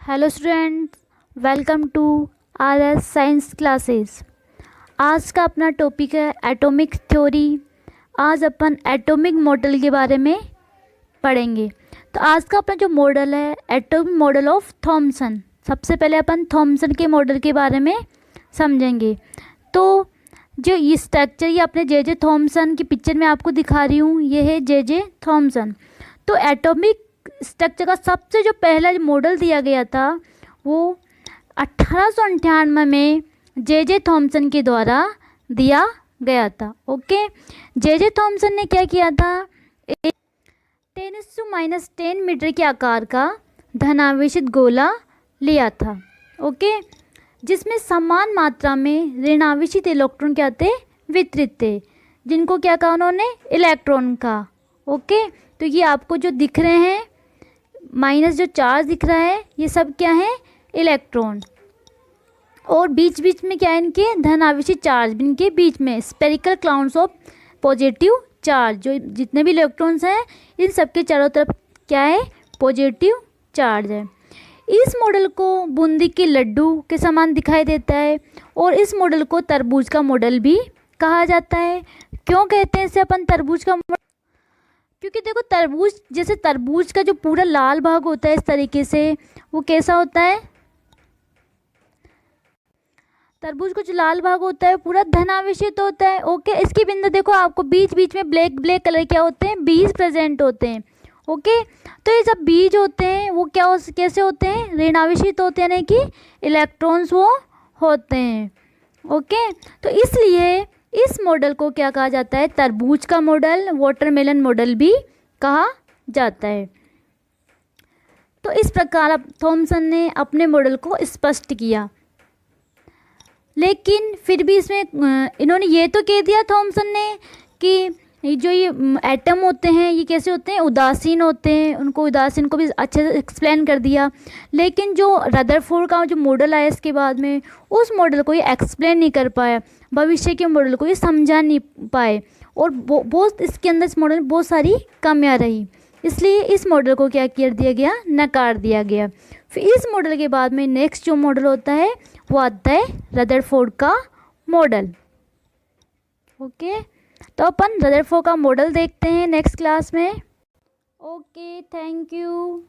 Hello students, welcome to RS science classes. आज का अपना टॉपिक है एटॉमिक थ्योरी। आज अपन एटॉमिक मॉडल के बारे में पढ़ेंगे। तो आज का अपना जो मॉडल है एटॉमिक मॉडल ऑफ थॉमसन। सबसे पहले अपन थॉमसन के मॉडल के बारे में समझेंगे। तो जो ये स्ट्रक्चर ये अपने जे थॉमसन की पिक्चर में आपको दिखा रही हूँ, ये है जे थॉमसन। तो एटॉमिक स्ट्रक्चर का सबसे जो पहला मॉडल दिया गया था वो 1898 में जे थॉमसन के द्वारा दिया गया था। ओके, जे थॉमसन ने क्या किया था, 10⁻⁻10 मीटर के आकार का धनावेशित गोला लिया था। ओके, जिसमें समान मात्रा में ऋणावेशित इलेक्ट्रॉन क्या थे, वितरित थे, जिनको क्या कहा उन्होंने, इलेक्ट्रॉन का। ओके, तो ये आपको जो दिख रहे हैं माइनस जो चार्ज दिख रहा है, ये सब क्या है, इलेक्ट्रॉन। और बीच बीच में क्या है, इनके धनावेशित चार्ज, इनके बीच में spherical clouds of positive charge. जो जितने भी इलेक्ट्रॉन्स हैं इन सब के चारों तरफ क्या है, पॉजिटिव चार्ज है। इस मॉडल को बूंदी के लड्डू के समान दिखाई देता है और इस मॉडल को तरबूज का मॉडल भी कहा जाता है। क्यों कहते हैं इसे अपन तरबूज का मॉडल? क्योंकि देखो तरबूज, जैसे तरबूज का जो पूरा लाल भाग होता है इस तरीके से, वो कैसा होता है, तरबूज का जो लाल भाग होता है पूरा धनावेशित होता है। ओके, इसकी बिंदु देखो, आपको बीच बीच में ब्लैक ब्लैक कलर क्या होते हैं, बीज प्रेजेंट होते हैं। ओके, तो ये जब बीज होते हैं वो कैसे होते हैं, ऋणावेशित होते हैं, यानी कि इलेक्ट्रॉन्स वो होते हैं। ओके, तो इसलिए इस मॉडल को क्या कहा जाता है, तरबूज का मॉडल, वाटरमेलन मॉडल भी कहा जाता है। तो इस प्रकार अब थॉमसन ने अपने मॉडल को स्पष्ट किया। लेकिन फिर भी इसमें इन्होंने ये तो कह दिया थॉमसन ने कि जो ये एटम होते हैं ये कैसे होते हैं, उदासीन होते हैं, उनको उदासीन को भी अच्छे से एक्सप्लेन कर दिया। लेकिन जो रदरफोर्ड का जो मॉडल आया इसके बाद में, उस मॉडल को ये एक्सप्लेन नहीं कर पाया, भविष्य के मॉडल को ये समझा नहीं पाए, और बहुत इसके अंदर इस मॉडल में बहुत सारी कमियां रही। इसलिए इस मॉडल को क्या कर दिया गया, नकार दिया गया। फिर इस मॉडल के बाद में नेक्स्ट जो मॉडल होता है वो आता है रदरफोर्ड का मॉडल। ओके, तो अपन रदरफोर्ड का मॉडल देखते हैं नेक्स्ट क्लास में। Okay, thank you.